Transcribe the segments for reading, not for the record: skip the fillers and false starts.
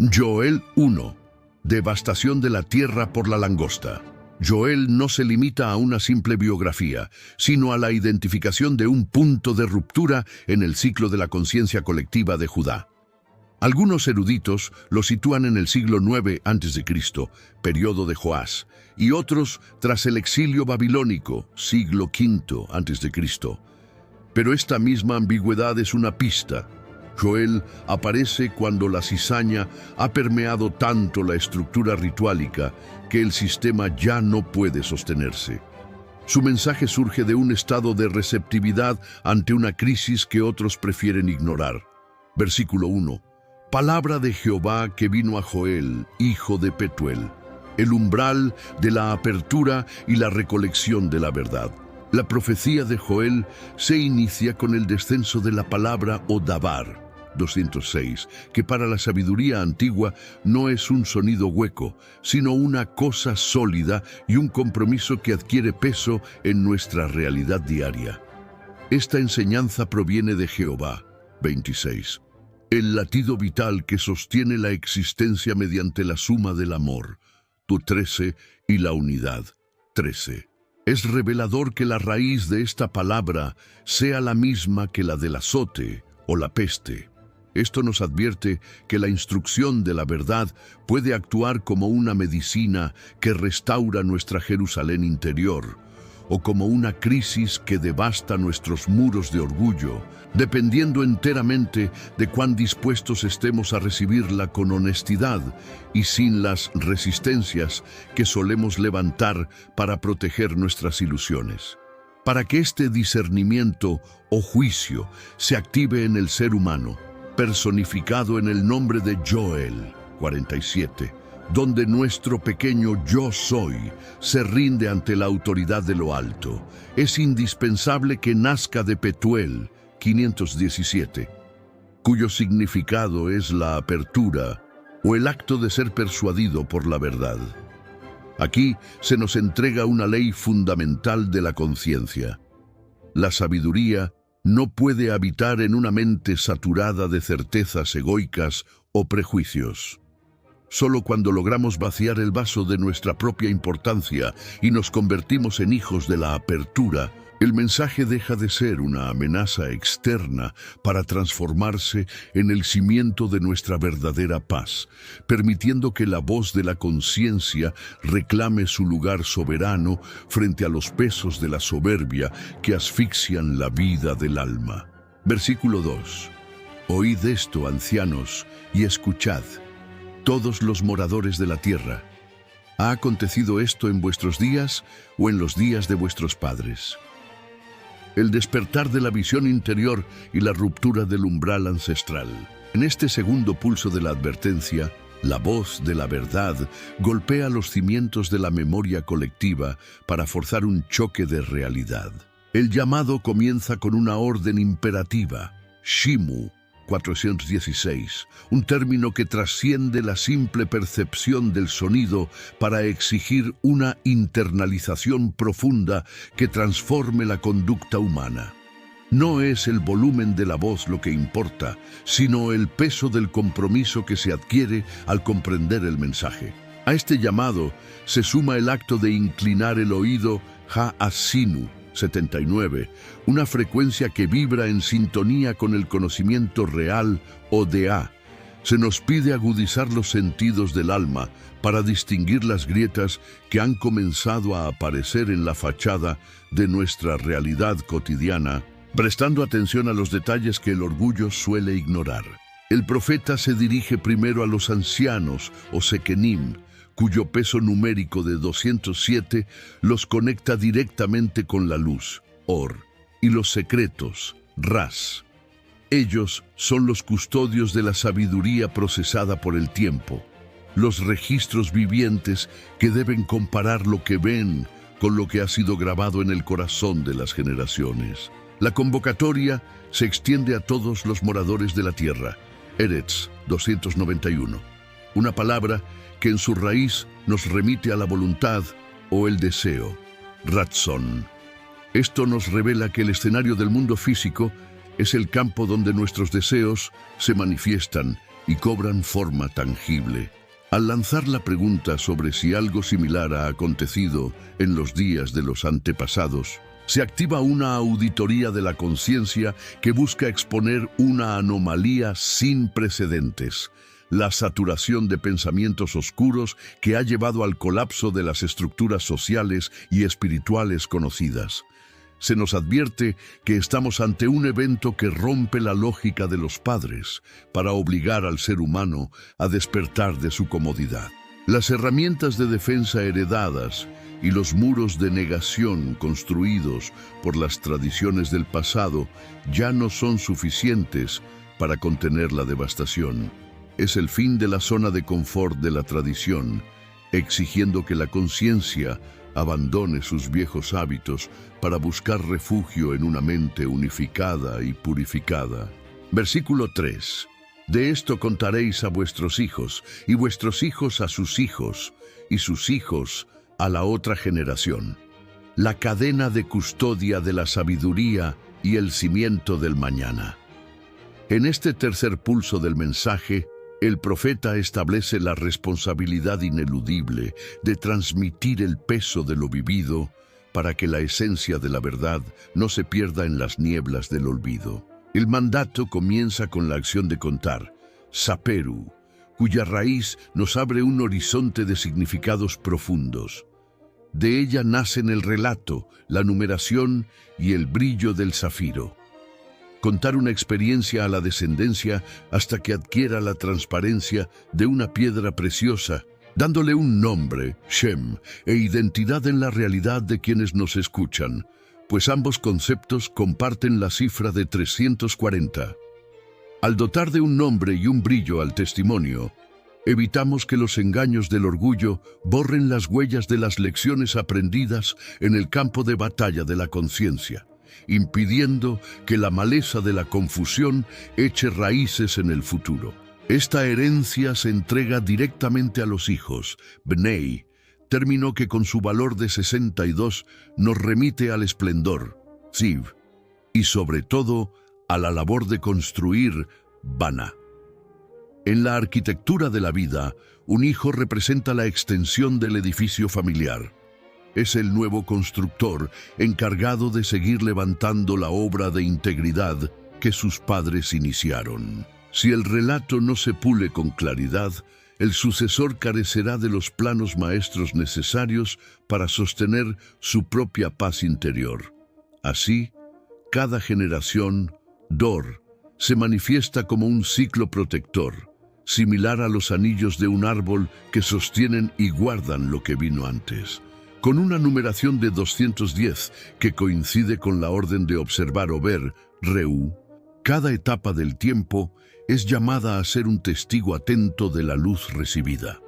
Joel 1. Devastación de la tierra por la langosta. Joel no se limita a una simple biografía, sino a la identificación de un punto de ruptura en el ciclo de la conciencia colectiva de Judá. Algunos eruditos lo sitúan en el siglo IX a.C., periodo de Joás, y otros tras el exilio babilónico, siglo V a.C. Pero esta misma ambigüedad es una pista. Joel aparece cuando la cizaña ha permeado tanto la estructura rituálica que el sistema ya no puede sostenerse. Su mensaje surge de un estado de receptividad ante una crisis que otros prefieren ignorar. Versículo 1. Palabra de Jehová que vino a Joel, hijo de Petuel, el umbral de la apertura y la recolección de la verdad. La profecía de Joel se inicia con el descenso de la palabra o dabar, 206, que para la sabiduría antigua no es un sonido hueco, sino una cosa sólida y un compromiso que adquiere peso en nuestra realidad diaria. Esta enseñanza proviene de Jehová, 26. El latido vital que sostiene la existencia mediante la suma del amor, tu 13, y la unidad, 13. Es revelador que la raíz de esta palabra sea la misma que la del azote o la peste. Esto nos advierte que la instrucción de la verdad puede actuar como una medicina que restaura nuestra Jerusalén interior, o como una crisis que devasta nuestros muros de orgullo, dependiendo enteramente de cuán dispuestos estemos a recibirla con honestidad y sin las resistencias que solemos levantar para proteger nuestras ilusiones. Para que este discernimiento o juicio se active en el ser humano, personificado en el nombre de Joel, 47, donde nuestro pequeño yo soy se rinde ante la autoridad de lo alto, es indispensable que nazca de Petuel, 517, cuyo significado es la apertura o el acto de ser persuadido por la verdad. Aquí se nos entrega una ley fundamental de la conciencia. La sabiduría no puede habitar en una mente saturada de certezas egoicas o prejuicios. Solo cuando logramos vaciar el vaso de nuestra propia importancia y nos convertimos en hijos de la apertura, el mensaje deja de ser una amenaza externa para transformarse en el cimiento de nuestra verdadera paz, permitiendo que la voz de la conciencia reclame su lugar soberano frente a los pesos de la soberbia que asfixian la vida del alma. Versículo 2. Oíd esto, ancianos, y escuchad, todos los moradores de la tierra. ¿Ha acontecido esto en vuestros días o en los días de vuestros padres? El despertar de la visión interior y la ruptura del umbral ancestral. En este segundo pulso de la advertencia, la voz de la verdad golpea los cimientos de la memoria colectiva para forzar un choque de realidad. El llamado comienza con una orden imperativa, Shimu, 416, un término que trasciende la simple percepción del sonido para exigir una internalización profunda que transforme la conducta humana. No es el volumen de la voz lo que importa, sino el peso del compromiso que se adquiere al comprender el mensaje. A este llamado se suma el acto de inclinar el oído Ha-Asinu, 79, una frecuencia que vibra en sintonía con el conocimiento real o Deá. Se nos pide agudizar los sentidos del alma para distinguir las grietas que han comenzado a aparecer en la fachada de nuestra realidad cotidiana, prestando atención a los detalles que el orgullo suele ignorar. El profeta se dirige primero a los ancianos o sekenim, cuyo peso numérico de 207 los conecta directamente con la luz, Or, y los secretos, Ras. Ellos son los custodios de la sabiduría procesada por el tiempo, los registros vivientes que deben comparar lo que ven con lo que ha sido grabado en el corazón de las generaciones. La convocatoria se extiende a todos los moradores de la tierra, Eretz, 291, una palabra que en su raíz nos remite a la voluntad o el deseo, Ratzon. Esto nos revela que el escenario del mundo físico es el campo donde nuestros deseos se manifiestan y cobran forma tangible. Al lanzar la pregunta sobre si algo similar ha acontecido en los días de los antepasados, se activa una auditoría de la conciencia que busca exponer una anomalía sin precedentes: la saturación de pensamientos oscuros que ha llevado al colapso de las estructuras sociales y espirituales conocidas. Se nos advierte que estamos ante un evento que rompe la lógica de los padres para obligar al ser humano a despertar de su comodidad. Las herramientas de defensa heredadas y los muros de negación construidos por las tradiciones del pasado ya no son suficientes para contener la devastación. Es el fin de la zona de confort de la tradición, exigiendo que la conciencia abandone sus viejos hábitos para buscar refugio en una mente unificada y purificada. Versículo 3. De esto contaréis a vuestros hijos, y vuestros hijos a sus hijos, y sus hijos a la otra generación. La cadena de custodia de la sabiduría y el cimiento del mañana. En este tercer pulso del mensaje, el profeta establece la responsabilidad ineludible de transmitir el peso de lo vivido para que la esencia de la verdad no se pierda en las nieblas del olvido. El mandato comienza con la acción de contar, Saperu, cuya raíz nos abre un horizonte de significados profundos. De ella nacen el relato, la numeración y el brillo del zafiro. Contar una experiencia a la descendencia hasta que adquiera la transparencia de una piedra preciosa, dándole un nombre, Shem, e identidad en la realidad de quienes nos escuchan, pues ambos conceptos comparten la cifra de 340. Al dotar de un nombre y un brillo al testimonio, evitamos que los engaños del orgullo borren las huellas de las lecciones aprendidas en el campo de batalla de la conciencia, impidiendo que la maleza de la confusión eche raíces en el futuro. Esta herencia se entrega directamente a los hijos, Bnei, término que con su valor de 62 nos remite al esplendor, Ziv, y sobre todo a la labor de construir, Bana. En la arquitectura de la vida, un hijo representa la extensión del edificio familiar. Es el nuevo constructor encargado de seguir levantando la obra de integridad que sus padres iniciaron. Si el relato no se pule con claridad, el sucesor carecerá de los planos maestros necesarios para sostener su propia paz interior. Así, cada generación, Dor, se manifiesta como un ciclo protector, similar a los anillos de un árbol que sostienen y guardan lo que vino antes. Con una numeración de 210 que coincide con la orden de observar o ver, Reu, cada etapa del tiempo es llamada a ser un testigo atento de la luz recibida.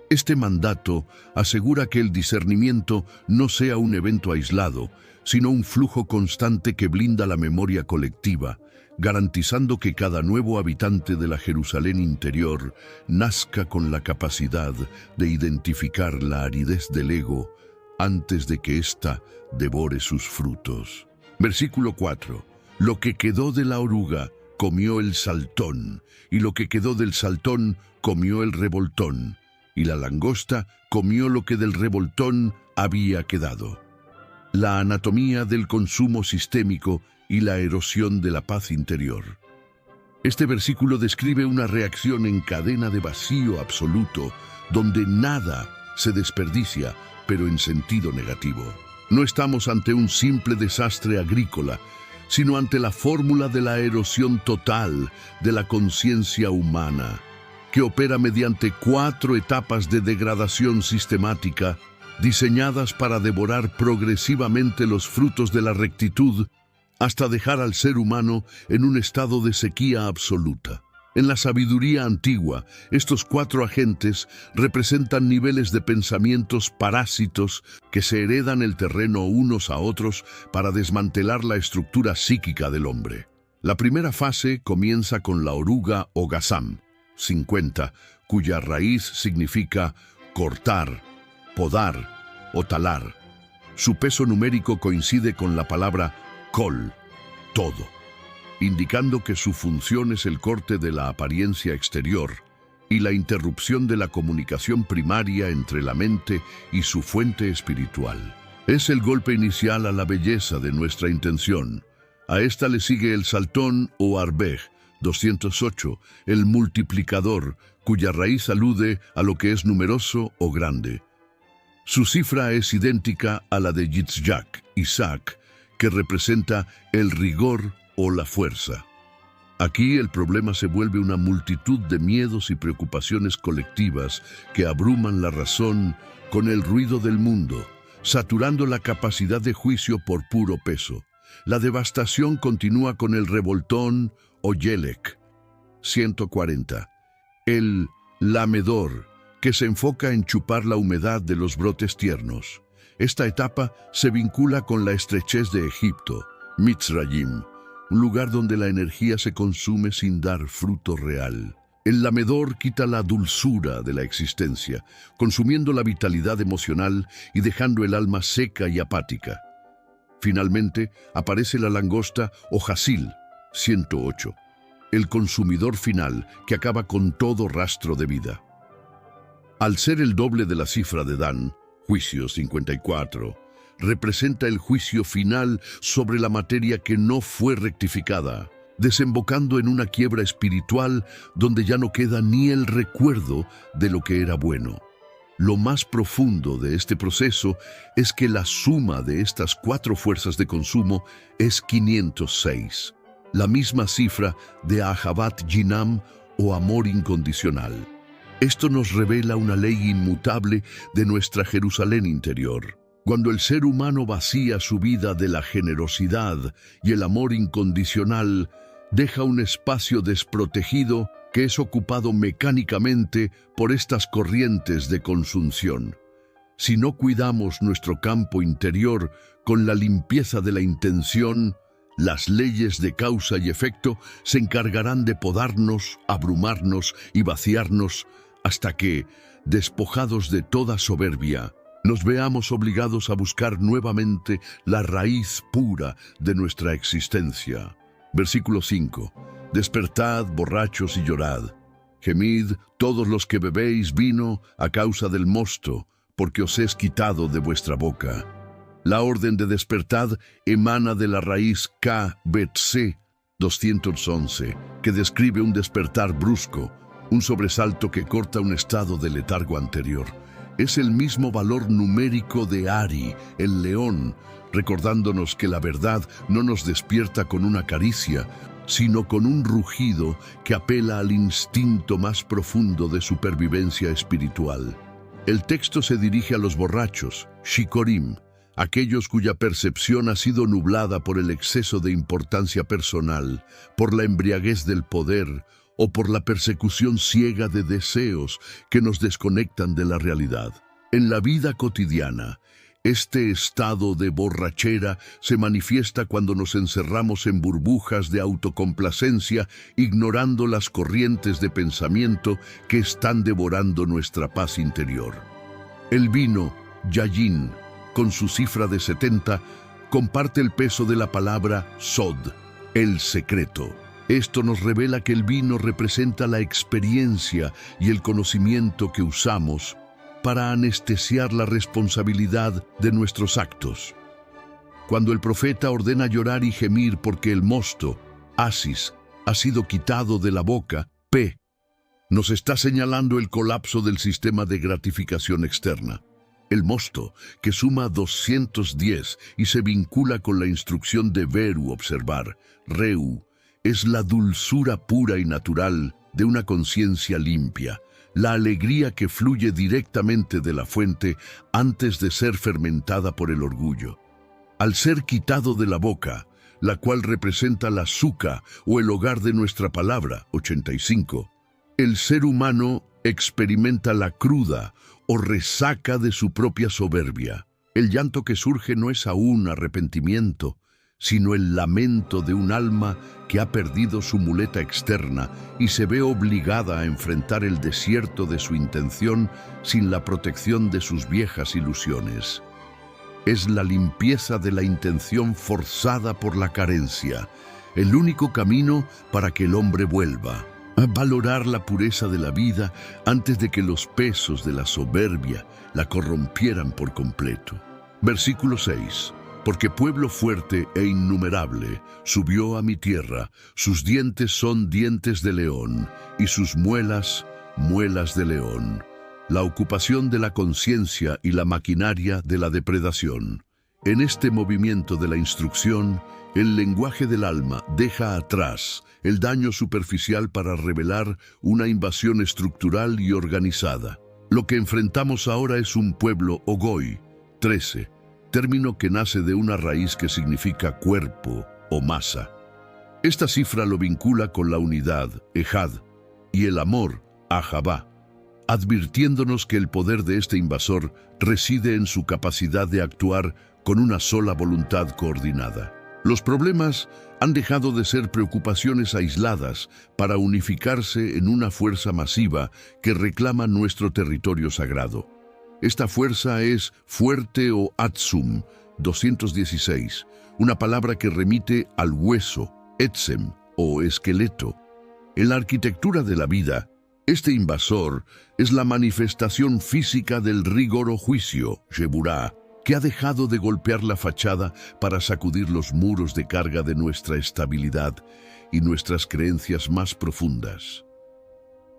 Este mandato asegura que el discernimiento no sea un evento aislado, sino un flujo constante que blinda la memoria colectiva, garantizando que cada nuevo habitante de la Jerusalén interior nazca con la capacidad de identificar la aridez del ego antes de que ésta devore sus frutos. Versículo 4. Lo que quedó de la oruga comió el saltón, y lo que quedó del saltón comió el revoltón, y la langosta comió lo que del revoltón había quedado. La anatomía del consumo sistémico y la erosión de la paz interior. Este versículo describe una reacción en cadena de vacío absoluto, donde nada se desperdicia, pero en sentido negativo. No estamos ante un simple desastre agrícola, sino ante la fórmula de la erosión total de la conciencia humana, que opera mediante 4 etapas de degradación sistemática, diseñadas para devorar progresivamente los frutos de la rectitud, hasta dejar al ser humano en un estado de sequía absoluta. En la sabiduría antigua, estos 4 agentes representan niveles de pensamientos parásitos que se heredan el terreno unos a otros para desmantelar la estructura psíquica del hombre. La primera fase comienza con la oruga o gasam, 50, cuya raíz significa cortar, podar o talar. Su peso numérico coincide con la palabra kol, todo. indicando que su función es el corte de la apariencia exterior y la interrupción de la comunicación primaria entre la mente y su fuente espiritual. Es el golpe inicial a la belleza de nuestra intención. A esta le sigue el saltón o arbej, 208, el multiplicador, cuya raíz alude a lo que es numeroso o grande. Su cifra es idéntica a la de Yitzhak, Isaac, que representa el rigor o la fuerza. Aquí el problema se vuelve una multitud de miedos y preocupaciones colectivas que abruman la razón con el ruido del mundo, saturando la capacidad de juicio por puro peso. La devastación continúa con el revoltón o yelek, 140. El lamedor, que se enfoca en chupar la humedad de los brotes tiernos. Esta etapa se vincula con la estrechez de Egipto, Mitzrayim, un lugar donde la energía se consume sin dar fruto real. El lamedor quita la dulzura de la existencia, consumiendo la vitalidad emocional y dejando el alma seca y apática. Finalmente, aparece la langosta o jasil, 108, el consumidor final que acaba con todo rastro de vida. Al ser el doble de la cifra de Dan, juicio 54, representa el juicio final sobre la materia que no fue rectificada, desembocando en una quiebra espiritual donde ya no queda ni el recuerdo de lo que era bueno. Lo más profundo de este proceso es que la suma de estas 4 fuerzas de consumo es 506, la misma cifra de Ahavat Jinam o amor incondicional. Esto nos revela una ley inmutable de nuestra Jerusalén interior. Cuando el ser humano vacía su vida de la generosidad y el amor incondicional, deja un espacio desprotegido que es ocupado mecánicamente por estas corrientes de consunción. Si no cuidamos nuestro campo interior con la limpieza de la intención, las leyes de causa y efecto se encargarán de podarnos, abrumarnos y vaciarnos hasta que, despojados de toda soberbia, nos veamos obligados a buscar nuevamente la raíz pura de nuestra existencia. Versículo 5. Despertad, borrachos, y llorad. Gemid, todos los que bebéis vino, a causa del mosto, porque os es quitado de vuestra boca. La orden de despertad emana de la raíz K-Bet-Se, 211, que describe un despertar brusco, un sobresalto que corta un estado de letargo anterior. Es el mismo valor numérico de Ari, el león, recordándonos que la verdad no nos despierta con una caricia, sino con un rugido que apela al instinto más profundo de supervivencia espiritual. El texto se dirige a los borrachos, shikorim, aquellos cuya percepción ha sido nublada por el exceso de importancia personal, por la embriaguez del poder o por la persecución ciega de deseos que nos desconectan de la realidad. En la vida cotidiana, este estado de borrachera se manifiesta cuando nos encerramos en burbujas de autocomplacencia, ignorando las corrientes de pensamiento que están devorando nuestra paz interior. El vino, yayin, con su cifra de 70, comparte el peso de la palabra sod, el secreto. Esto nos revela que el vino representa la experiencia y el conocimiento que usamos para anestesiar la responsabilidad de nuestros actos. Cuando el profeta ordena llorar y gemir porque el mosto, asis, ha sido quitado de la boca, P, nos está señalando el colapso del sistema de gratificación externa. El mosto, que suma 210 y se vincula con la instrucción de ver u observar, reu, es la dulzura pura y natural de una conciencia limpia, la alegría que fluye directamente de la fuente antes de ser fermentada por el orgullo. Al ser quitado de la boca, la cual representa la suca o el hogar de nuestra palabra, 85, el ser humano experimenta la cruda o resaca de su propia soberbia. El llanto que surge no es aún arrepentimiento, sino el lamento de un alma que ha perdido su muleta externa y se ve obligada a enfrentar el desierto de su intención sin la protección de sus viejas ilusiones. Es la limpieza de la intención forzada por la carencia, el único camino para que el hombre vuelva a valorar la pureza de la vida antes de que los pesos de la soberbia la corrompieran por completo. Versículo 6. Porque pueblo fuerte e innumerable subió a mi tierra, sus dientes son dientes de león, y sus muelas, muelas de león. La ocupación de la conciencia y la maquinaria de la depredación. En este movimiento de la instrucción, el lenguaje del alma deja atrás el daño superficial para revelar una invasión estructural y organizada. Lo que enfrentamos ahora es un pueblo Ogoi, 13, término que nace de una raíz que significa cuerpo o masa. Esta cifra lo vincula con la unidad, Ejad, y el amor, Ahabá, advirtiéndonos que el poder de este invasor reside en su capacidad de actuar con una sola voluntad coordinada. Los problemas han dejado de ser preocupaciones aisladas para unificarse en una fuerza masiva que reclama nuestro territorio sagrado. Esta fuerza es fuerte o atzum, 216, una palabra que remite al hueso, etzem o esqueleto. En la arquitectura de la vida, este invasor es la manifestación física del rigor o juicio, Sheburá, que ha dejado de golpear la fachada para sacudir los muros de carga de nuestra estabilidad y nuestras creencias más profundas.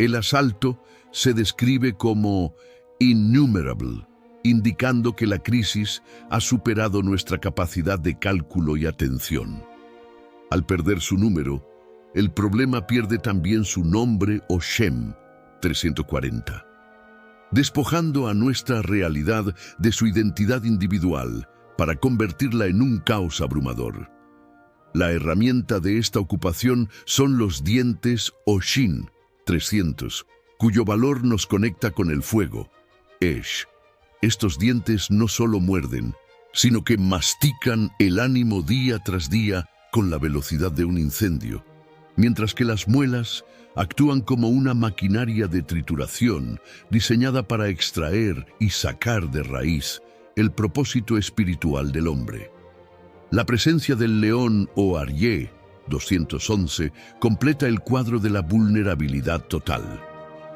El asalto se describe como innumerable, indicando que la crisis ha superado nuestra capacidad de cálculo y atención. Al perder su número, el problema pierde también su nombre o Shem, 340. Despojando a nuestra realidad de su identidad individual para convertirla en un caos abrumador. La herramienta de esta ocupación son los dientes o Shin, 300, cuyo valor nos conecta con el fuego, Esh. Estos dientes no solo muerden, sino que mastican el ánimo día tras día con la velocidad de un incendio, mientras que las muelas actúan como una maquinaria de trituración diseñada para extraer y sacar de raíz el propósito espiritual del hombre. La presencia del león o Aryeh, 211, completa el cuadro de la vulnerabilidad total.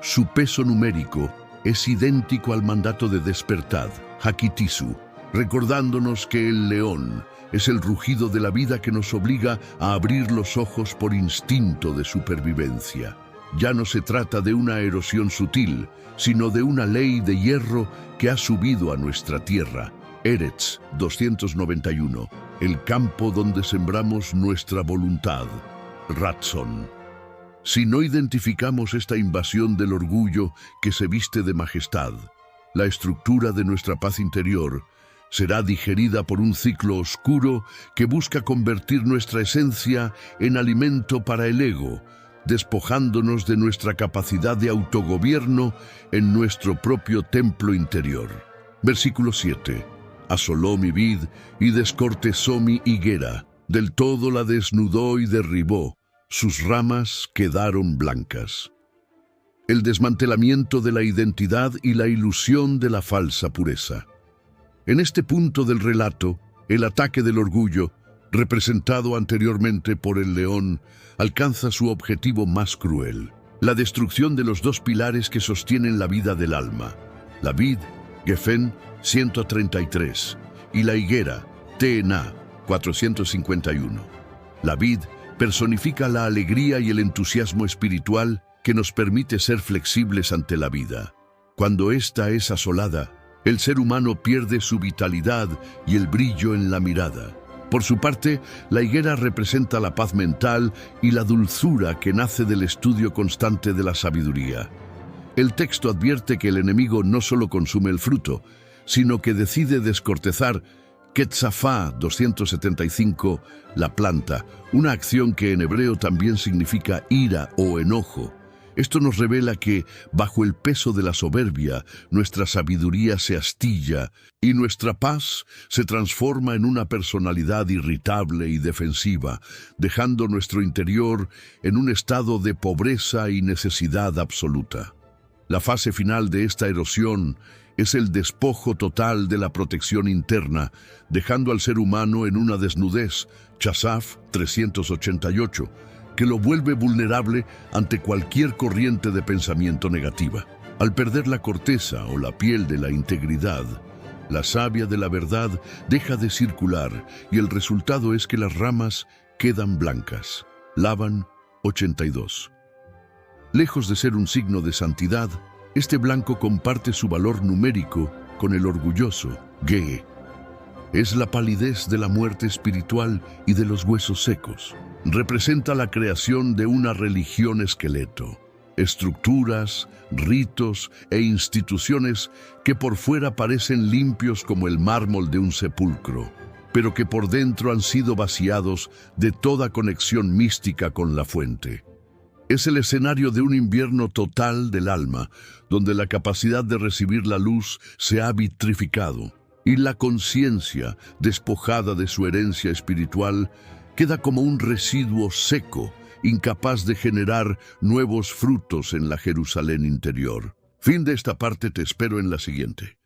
Su peso numérico es idéntico al mandato de despertad, Hakitisu, recordándonos que el león es el rugido de la vida que nos obliga a abrir los ojos por instinto de supervivencia. Ya no se trata de una erosión sutil, sino de una ley de hierro que ha subido a nuestra tierra. Eretz 291, el campo donde sembramos nuestra voluntad. Ratzon. Si no identificamos esta invasión del orgullo que se viste de majestad, la estructura de nuestra paz interior será digerida por un ciclo oscuro que busca convertir nuestra esencia en alimento para el ego, despojándonos de nuestra capacidad de autogobierno en nuestro propio templo interior. Versículo 7. Asoló mi vid y descortezó mi higuera, del todo la desnudó y derribó, sus ramas quedaron blancas. El desmantelamiento de la identidad y la ilusión de la falsa pureza. En este punto del relato, el ataque del orgullo, representado anteriormente por el león, alcanza su objetivo más cruel, la destrucción de los dos pilares que sostienen la vida del alma, la vid, Gefen 133, y la higuera, Teena 451. La vid personifica la alegría y el entusiasmo espiritual que nos permite ser flexibles ante la vida. Cuando ésta es asolada, el ser humano pierde su vitalidad y el brillo en la mirada. Por su parte, la higuera representa la paz mental y la dulzura que nace del estudio constante de la sabiduría. El texto advierte que el enemigo no solo consume el fruto, sino que decide descortezar Ketzafá 275, la planta, una acción que en hebreo también significa ira o enojo. Esto nos revela que, bajo el peso de la soberbia, nuestra sabiduría se astilla y nuestra paz se transforma en una personalidad irritable y defensiva, dejando nuestro interior en un estado de pobreza y necesidad absoluta. La fase final de esta erosión es el despojo total de la protección interna, dejando al ser humano en una desnudez, Chazaf 388, que lo vuelve vulnerable ante cualquier corriente de pensamiento negativa. Al perder la corteza o la piel de la integridad, la savia de la verdad deja de circular y el resultado es que las ramas quedan blancas. Laban 82. Lejos de ser un signo de santidad, este blanco comparte su valor numérico con el orgulloso, Ge. Es la palidez de la muerte espiritual y de los huesos secos. Representa la creación de una religión esqueleto. Estructuras, ritos e instituciones que por fuera parecen limpios como el mármol de un sepulcro, pero que por dentro han sido vaciados de toda conexión mística con la fuente. Es el escenario de un invierno total del alma, donde la capacidad de recibir la luz se ha vitrificado y la conciencia, despojada de su herencia espiritual, queda como un residuo seco, incapaz de generar nuevos frutos en la Jerusalén interior. Fin de esta parte, te espero en la siguiente.